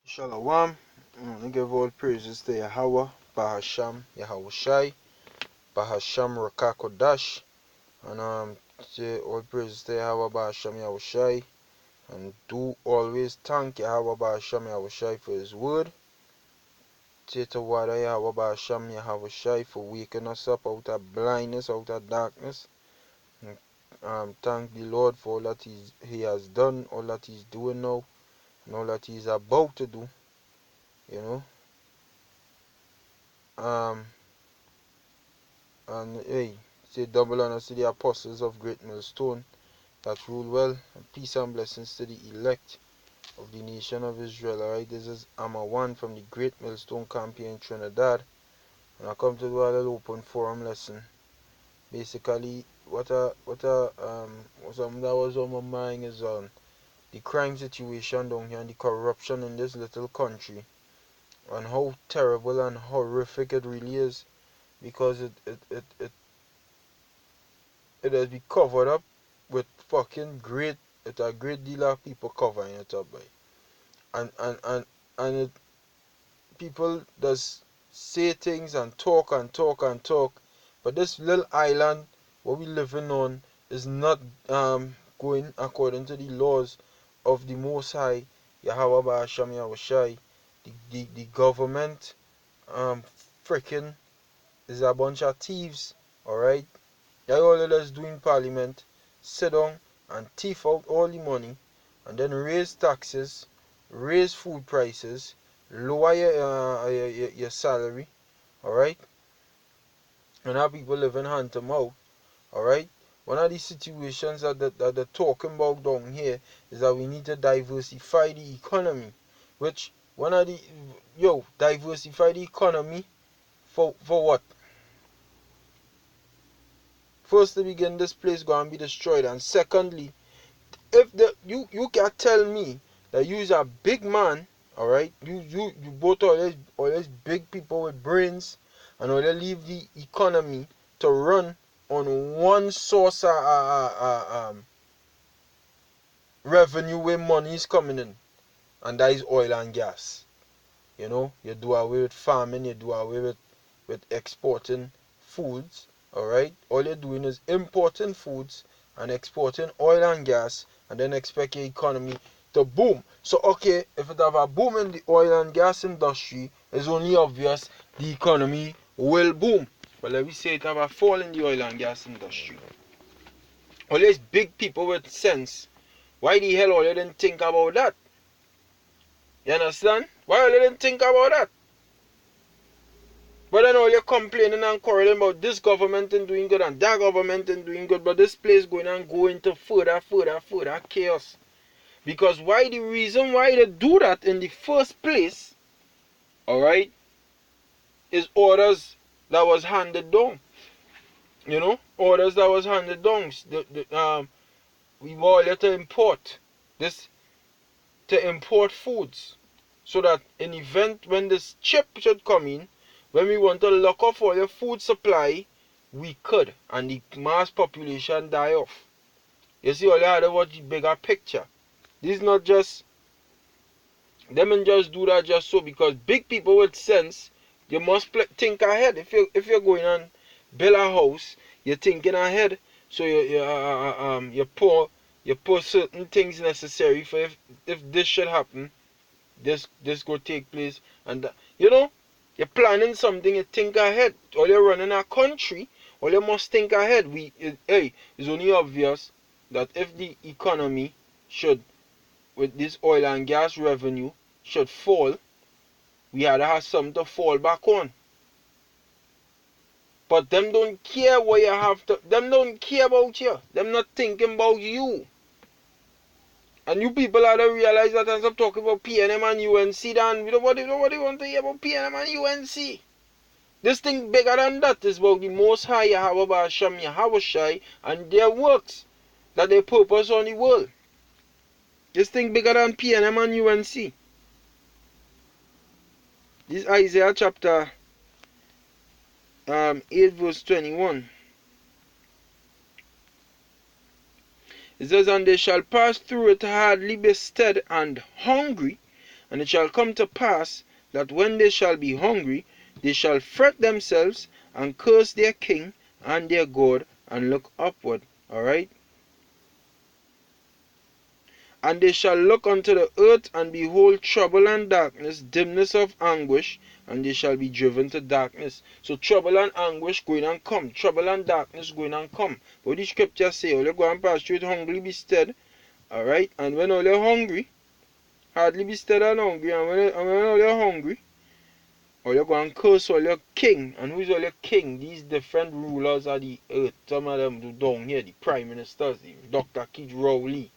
Shalom. I give all praises to Yahweh, Bahasham, Yahweh Shai, Bahasham Rakakodash, and say all praises to Yahweh, Bahasham, Yahweh Shai, and do always thank Yahweh, Bahasham, Yahweh Shai for His word. Say to Wada Yahweh, Bahasham, Yahweh Shai for waking us up out of blindness, out of darkness. And, thank the Lord for all that He has done, all that He's doing now, and all that He's about to do. You know. And hey, say double honor to the apostles of Great Millstone that rule well, and peace and blessings to the elect of the nation of Israel. Alright, this is Amma One from the Great Millstone Camp here in Trinidad, and I come to do a little open forum lesson. Basically, something that was on my mind is the crime situation down here and the corruption in this little country, and how terrible and horrific it really is, because it has been covered up with fucking a great deal of people covering it up by. And people just say things and talk and talk and talk, but this little island what we living on is not going according to the laws of the Most High, Yahweh Ba'asham Yahweh Shai. The government freaking is a bunch of thieves, alright? That's all let us do in parliament, sit down and thief out all the money, and then raise taxes, raise food prices, lower your salary, alright? And have people living hand to mouth, alright? One of the situations that they're talking about down here is that we need to diversify the economy, which one of the, diversify the economy for what? First to begin, this place gonna be destroyed, and secondly, if you can tell me that you's a big man, all right, you both all these big people with brains, and all they leave the economy to run on one source of revenue where money is coming in, and that is oil and gas. You know, you do away with farming, you do away with exporting foods, alright? All you're doing is importing foods and exporting oil and gas, and then expect your economy to boom. So okay, if it have a boom in the oil and gas industry, it's only obvious the economy will boom. But let me say it have a fall in the oil and gas industry. All these big people with sense, why the hell all you didn't think about that? You understand? Why all you didn't think about that? But then all you're complaining and quarreling about this government and doing good and that government and doing good, but this place going and going to further chaos. Because why the reason why they do that in the first place, alright, is orders that was handed down. You know, orders that was handed down. We wanted to import foods, so that in event when this chip should come in, when we want to lock off all your food supply, we could, and the mass population die off. You see, all you had to watch the bigger picture. This is not just them and just do that just so, because big people with sense, you must think ahead. If you're going and build a house, you're thinking ahead, so you pour certain things necessary for if this should happen, this go take place, and you know, you're planning something, you think ahead. Or you're running a country, or you must think ahead. It's only obvious that if the economy should, with this oil and gas revenue, should fall, we had to have something to fall back on. But them don't care what you have to, them don't care about you. Them not thinking about you. And you people have to realize that, and stop talking about PNM and UNC, then nobody want to hear about PNM and UNC. This thing bigger than that is about the Most High Yahweh Ba'asham Yahweh Shai and their works that they purpose on the world. This thing bigger than PNM and UNC. This is Isaiah chapter 8 verse 21. It says, and they shall pass through it hardly bested and hungry, And it shall come to pass that when they shall be hungry, they shall fret themselves and curse their king and their God and look upward. Alright? And they shall look unto the earth and behold trouble and darkness, dimness of anguish, and they shall be driven to darkness. So trouble and anguish going and come. Trouble and darkness going and come. But the scripture say, all you go and pass through it hungry be stead. Alright? And when all you're hungry, hardly be stead and hungry. And when all you're hungry, all you go and curse all your king. And who's all your king? These different rulers of the earth. Some of them do down here, the prime ministers, the Dr. Keith Rowley.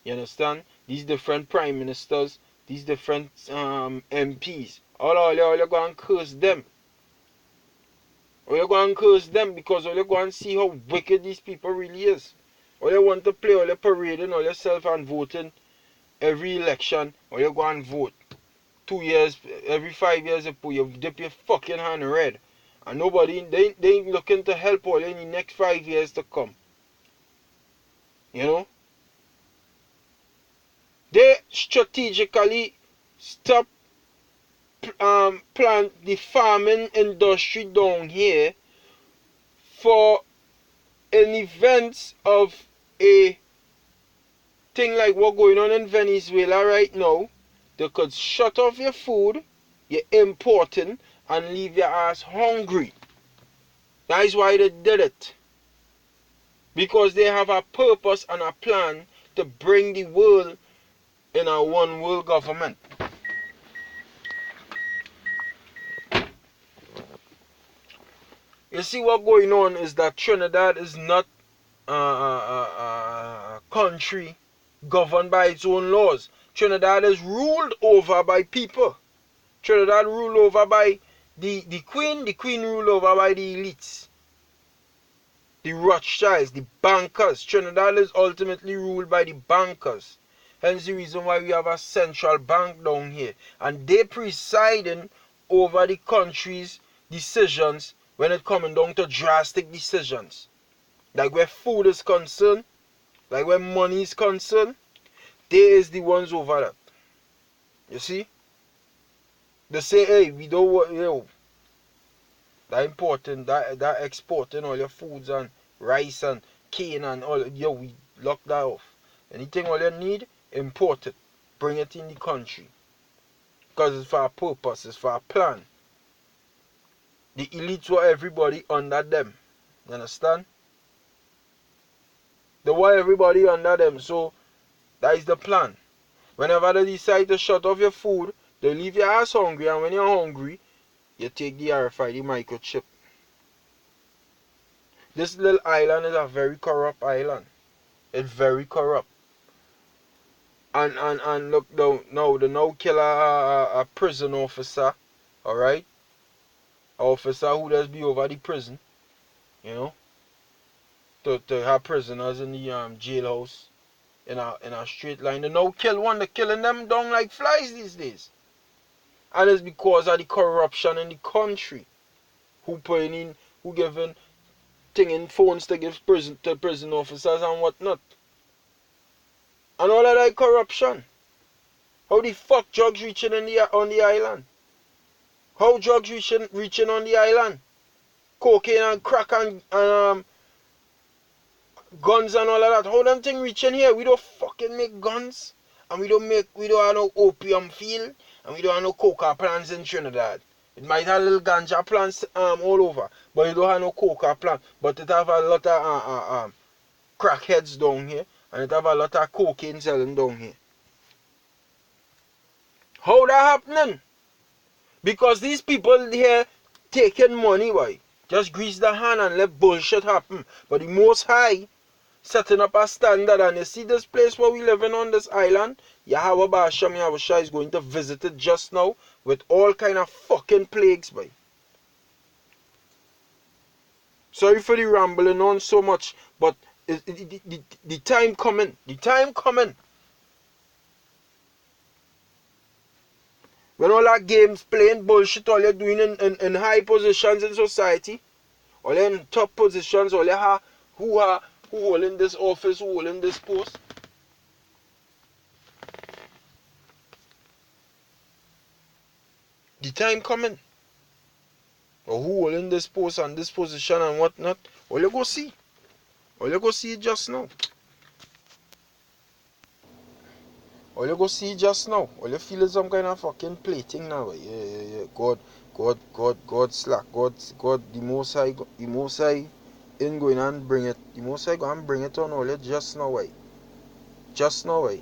You understand? These different prime ministers, these different MPs. All you go and curse them. All you go and curse them because all you go and see how wicked these people really is. All you want to play all your parading all yourself and voting every election, all you go and vote. 2 years, every 5 years you dip your fucking hand red. And nobody, they ain't looking to help all in the next 5 years to come. You know? They strategically stop plant the farming industry down here for an event of a thing like what going on in Venezuela right now. They could shut off your food, your importing, and leave your ass hungry. That is why they did it. Because they have a purpose and a plan to bring the world in a one world government. You see what going on is that Trinidad is not a country governed by its own laws. Trinidad is ruled over by people. Trinidad ruled over by the queen ruled over by the elites. The Rothschilds, the bankers. Trinidad is ultimately ruled by the bankers. Hence the reason why we have a central bank down here. And they presiding over the country's decisions when it comes down to drastic decisions. Like where food is concerned, like where money is concerned, they is the ones over that. You see? They say, hey, we don't want, that important, that exporting all your foods and rice and cane and all, we lock that off. Anything all you need, import it. Bring it in the country. Because it's for a purpose, it's for a plan. The elites were everybody under them. You understand? They were everybody under them, so that is the plan. Whenever they decide to shut off your food, they leave your ass hungry, and when you're hungry, you take the RFID microchip. This little island is a very corrupt island. It's very corrupt. And look, they now kill a prison officer, alright? An officer who does be over the prison, you know? To have prisoners in the jailhouse in a straight line. They now kill one, they're killing them down like flies these days. And it's because of the corruption in the country. Who giving thing phones to give prison officers and whatnot. And all of that corruption. How the fuck drugs reaching on the island? How drugs reaching on the island? Cocaine and crack and guns and all of that. How them thing reaching here? We don't fucking make guns. And we don't have no opium field. And we don't have no coca plants in Trinidad. It might have little ganja plants all over. But it don't have no coca plant. But it have a lot of crackheads down here. And it have a lot of cocaine selling down here. How that happening? Because these people here taking money, boy. Just grease the hand and let bullshit happen. But the Most High setting up a standard. And you see this place where we living on this island? Yahweh Basham Yahushua is going to visit it just now with all kind of fucking plagues, boy. Sorry for the rambling on so much, but the time coming. The time coming. When all that games playing bullshit, all you're doing in high positions in society, all you're in top positions, all you have who holding this office, who holding this post. The time coming. Or who will in this post and this position and whatnot. All you go see. All you go see just now. All you go see just now. All you feel is some kind of fucking plating now. Yeah. God slack. God, the Most High ain't going and bring it. The Most High go and bring it on all you just now, why? Just now, why?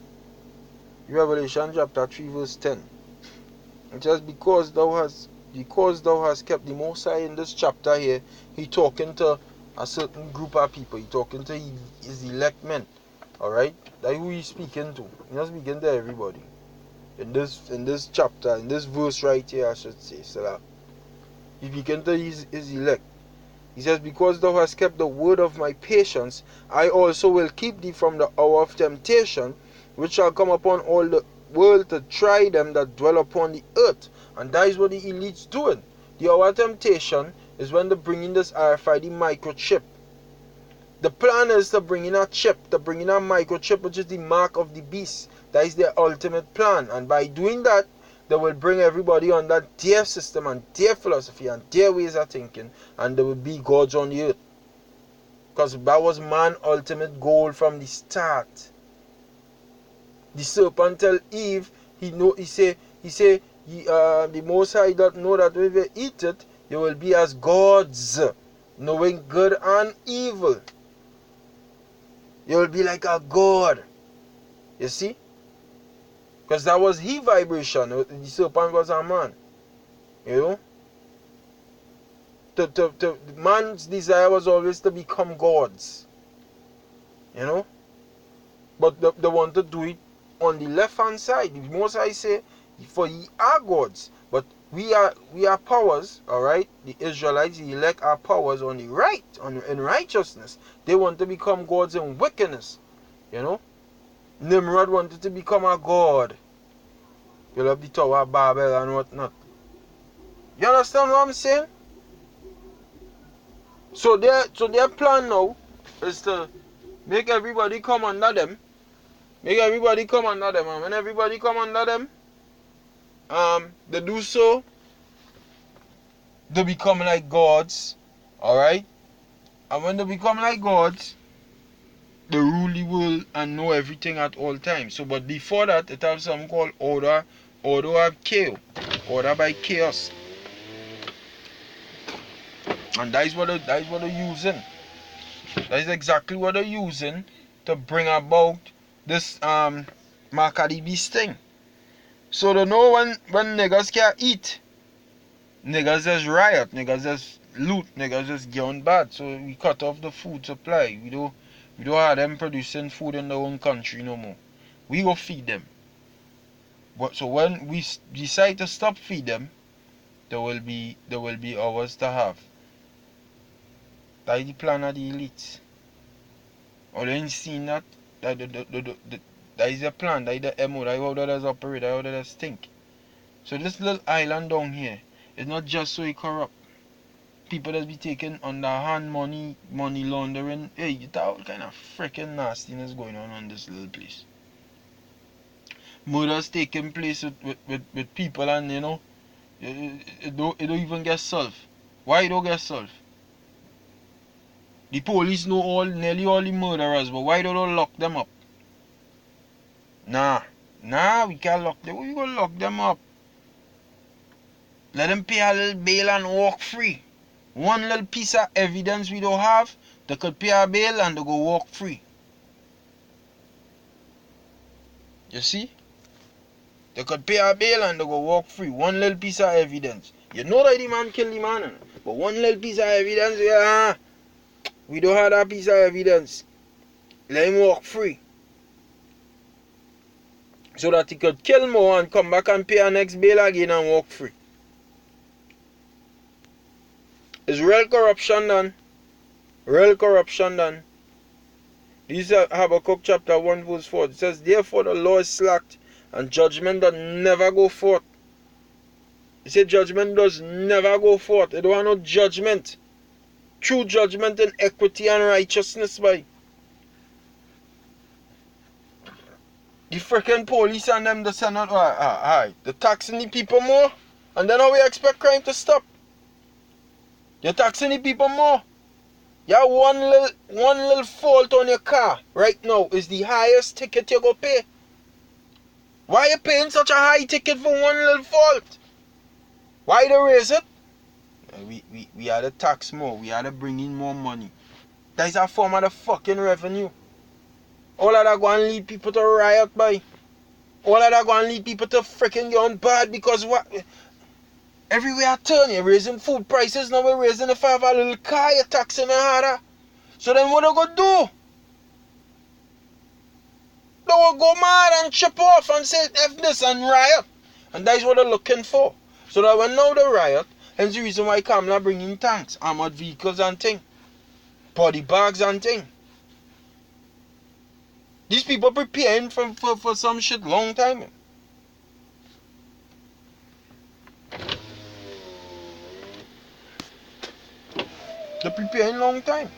Revelation chapter 3 verse 10. It says, because thou hast kept the Most High in this chapter here, he talking to a certain group of people. He talking to his elect men. Alright? That's who he's speaking to. He's not speaking to everybody. In this chapter, in this verse right here, I should say. So he's speaking to his elect. He says, because thou hast kept the word of my patience, I also will keep thee from the hour of temptation, which shall come upon all the world to try them that dwell upon the earth. And that is what the elite's doing. The hour of temptation is when they're bringing this RFID microchip. The plan is to bring in a chip, to bring in a microchip, which is the mark of the beast. That is their ultimate plan. And by doing that, they will bring everybody under their system and their philosophy and their ways of thinking, and they will be gods on the earth. Because that was man's ultimate goal from the start. The serpent tell Eve, he say, the Most High doth know that if you eat it, you will be as gods, knowing good and evil. You will be like a god. You see? Because that was his vibration. The serpent was a man. You know? Man's desire was always to become gods. You know? But they want to do it on the left hand side. The Most High say, for ye are gods. But we are powers, alright? The Israelites, the elect, are powers on the right, in righteousness. They want to become gods in wickedness. You know? Nimrod wanted to become a god. You love the Tower of Babel and whatnot. You understand what I'm saying? So their plan now is to make everybody come under them. Make everybody come under them. And when everybody come under them, they do so, they become like gods. Alright? And when they become like gods, they rule the world and know everything at all times. So, but before that, it has something called order of chaos. Order by chaos. And that is what they're using. That is exactly what they're using to bring about this mark of the beast thing. So they know when niggas can't eat, niggas just riot, niggas just loot, niggas just get on bad. So we cut off the food supply. We don't have them producing food in their own country no more. We go feed them. But so when we decide to stop feed them, there will be ours to have. That is the plan of the elites. Or they ain't seen that. That is the plan, that is the MO, that is how that is operate, that is how that is think. So this little island down here is not just so corrupt. People that be taking underhand money laundering. Hey, you thought what kind of freaking nastiness going on this little place. Murders taking place with people, and you know, it don't even get solved. Why it don't get solved? The police know nearly all the murderers, but why don't they lock them up? Nah, we can't lock them. We gonna lock them up. Let them pay a little bail and walk free. One little piece of evidence we don't have, they could pay a bail and they go walk free. You see? They could pay a bail and they go walk free. One little piece of evidence. You know that the man killed the man, but one little piece of evidence, we don't have that piece of evidence. Let him walk free. So that he could kill more and come back and pay a next bail again and walk free. Is real corruption done. Real corruption done. This is Habakkuk chapter 1 verse 4. It says, therefore the law is slacked, and judgment does never go forth. It said judgment does never go forth. It don't have no judgment. True judgment and equity and righteousness, by. The freaking police and them, the send out, the taxing the people more, And then how we expect crime to stop? You're taxing the people more. Yeah, one little fault on your car right now is the highest ticket you go pay. Why are you paying such a high ticket for one little fault? Why they raise it? We had to tax more. We had to bring in more money. That is a form of the fucking revenue. All of that going to lead people to riot, boy. All of that going to lead people to freaking get on bad because what? Everywhere I turn, you're raising food prices. Now we're raising the fare of a little car. You're taxing it harder. So then what are they going to do? They will go mad and chip off and say F this and riot. And that is what they're looking for. So that when now they riot, hence the reason why Kamala bringing tanks, armored vehicles and thing, body bags and thing. These people preparing for some shit long time. They're preparing long time.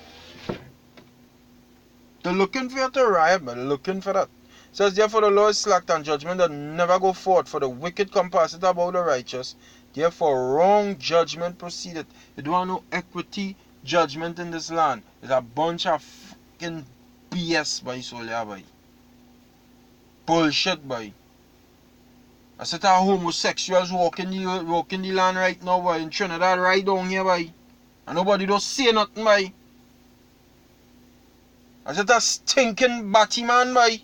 They're looking for it to riot, but they're looking for that. It says therefore the law is slacked and judgment that never go forth, for the wicked compass it about the righteous. Therefore wrong judgment proceedeth. You don't want no equity judgment in this land. It's a bunch of fucking BS by Solia boy. Bullshit boy. I said our homosexuals walking the land right now boy in Trinidad right down here boy. And nobody don't say nothing boy. I said that stinking batty man boy.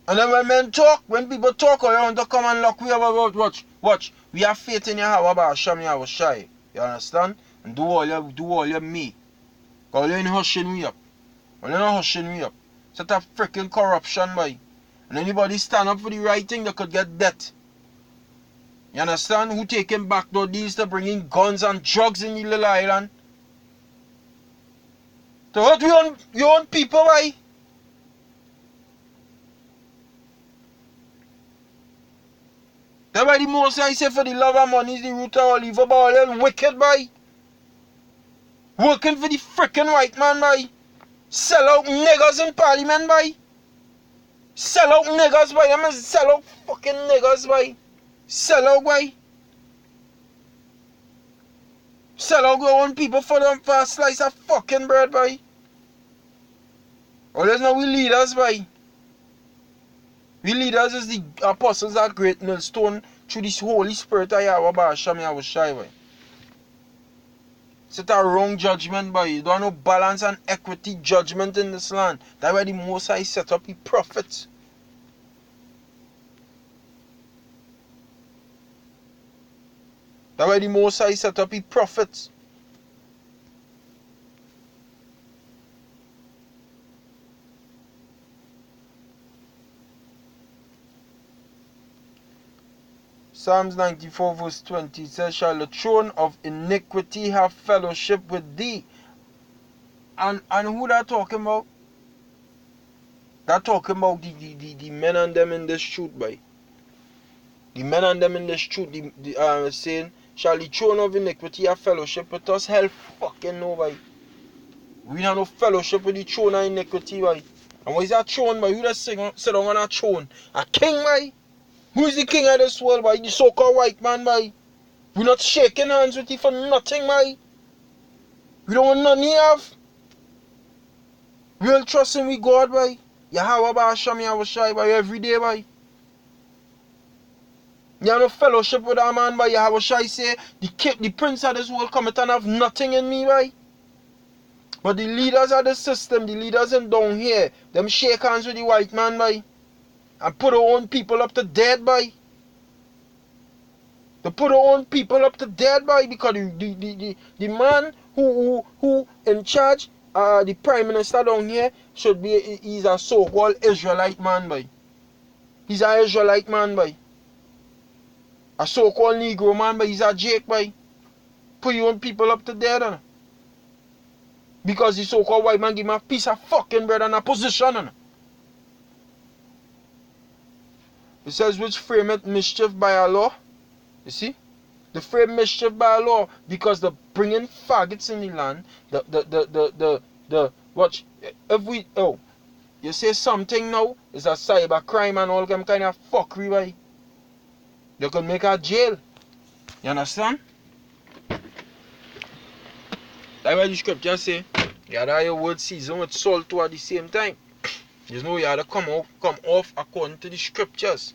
And then when men talk, when people talk, or you want to come and lock we about watch. We have faith in Yahweh Hashem Yahweh Shai. You understand? And do all your me. Cause you ain't hushing me up. Well, you're not hushing me up. Set a freaking corruption boy. And anybody stand up for the right thing, they could get death. You understand? Who taking backdoor deals to bring in guns and drugs in the little island? To hurt your own people boy. That's why the most I say for the love of money is the root of all evil, but all that wicked boy. Working for the freaking white man boy. Sell out niggas in parliament boy. Sell out niggas boy. I mean sell out fucking niggas boy. Sell out boy. Sell out your own people for a slice of fucking bread boy. All there's no we leaders boy. We leaders is the apostles that great millstone through this Holy Spirit of Yahweh Ba'asham Yahweh Shai boy. It's a wrong judgment boy. You don't have no balance and equity judgment in this land. That's why the Most High set up the prophets. That's why the Most High set up the prophets. Psalms 94 verse 20 says, shall the throne of iniquity have fellowship with thee? And who that talking about? That talking about the men and them in this truth, boy. The men and them in this truth, saying, shall the throne of iniquity have fellowship with us? Hell fucking no, boy. We have no fellowship with the throne of iniquity, boy. And what is that throne, boy? Who that sit down on that throne? A king, boy? Who is the king of this world, boy? The so-called white man, boy. We're not shaking hands with you for nothing, boy. We don't want none you have. Real trust in we God, boy. Yahweh Ba'asham Yahweh Shai, boy, every day, boy. You have no fellowship with that man, boy. Yahweh Shai say, the prince of this world cometh and have nothing in me, boy. But the leaders of the system, the leaders in down here, them shake hands with the white man, boy. And put our own people up to dead, boy. They put our own people up to dead, boy, because the man who in charge, the prime minister down here, he's a so-called Israelite man, boy. He's an Israelite man, boy. A so-called Negro man, but he's a Jake, boy. Put your own people up to dead, huh? Because the so-called white man give him a piece of fucking bread and a position, huh? It says, which frameth mischief by a law. You see? They frame mischief by a law because they're bringing faggots in the land. Watch. If we, You say something now, it's a cyber crime and all them kind of fuckery, boy. They could make a jail. You understand? That's why the scripture say, you gotta have your word seasoned with salt too at the same time. You know you gotta come off according to the scriptures.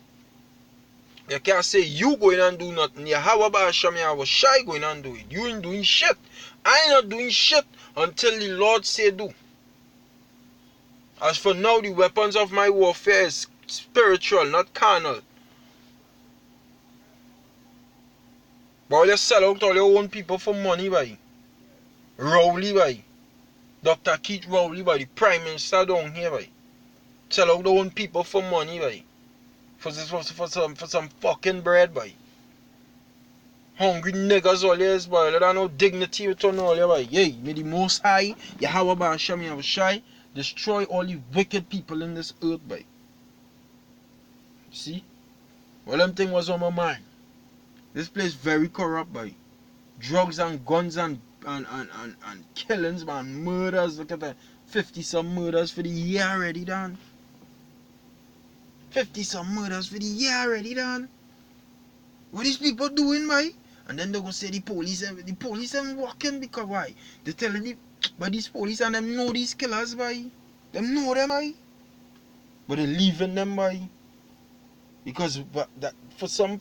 You can't say you going and do nothing. Yahweh Ba'asham Yahweh Shai going and do it. You ain't doing shit. I ain't not doing shit until the Lord say do. As for now, the weapons of my warfare is spiritual, not carnal. But you sell out all your own people for money, boy. Rowley, boy. Dr. Keith Rowley, boy. The Prime Minister down here, boy. Sell out their own people for money, boy. For some fucking bread, boy. Hungry niggas all years, boy. They don't know dignity with all your boy. Yay, may the Most High, Yahweh Ba'asham Yahweh Shai, destroy all the wicked people in this earth, boy. See? Well, them thing was on my mind. This place very corrupt, boy. Drugs and guns and killings, man. Murders. Look at that. 50-some murders for the year already done. 50-some murders for the year already done. What these people doing, boy? And then they go say the police ain't walking because why? They telling the but these police and them know these killers, boy. Them know them, boy. But they leaving them, boy. Because that for some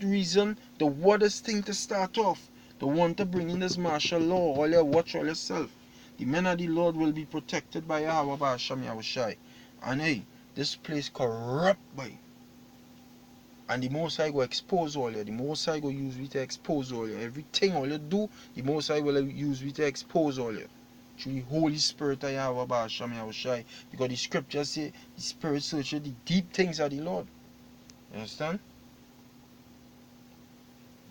reason the worst thing to start off, they want to bring in this martial law. All you watch all yourself. The men of the Lord will be protected by Yahweh Ba'asham Yahweh Shai. And hey, this place corrupt, boy. And the Most High go expose all you. The Most High go use we to expose all you. Everything all you do, the Most High will use we to expose all you. Through the Holy Spirit of Yahweh Ba'asham Yahweh Shai. Because the scriptures say the Spirit searches the deep things of the Lord. You understand?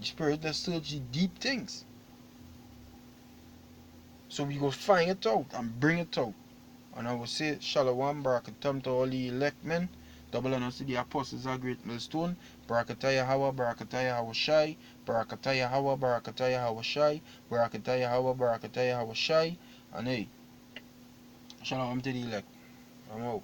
The Spirit that searches the deep things. So we go find it out and bring it out. And I will say Shalom, Barakatam to all the elect men. Double honors to the apostles of Great Millstone. Barakataya Hawa, Barakataya Hawa Shai. Barakataya Hawa, Barakataya Hawa Shai. Barakataya Hawa, Barakataya Hawa Shai. And hey, Shalom to the elect. I'm out.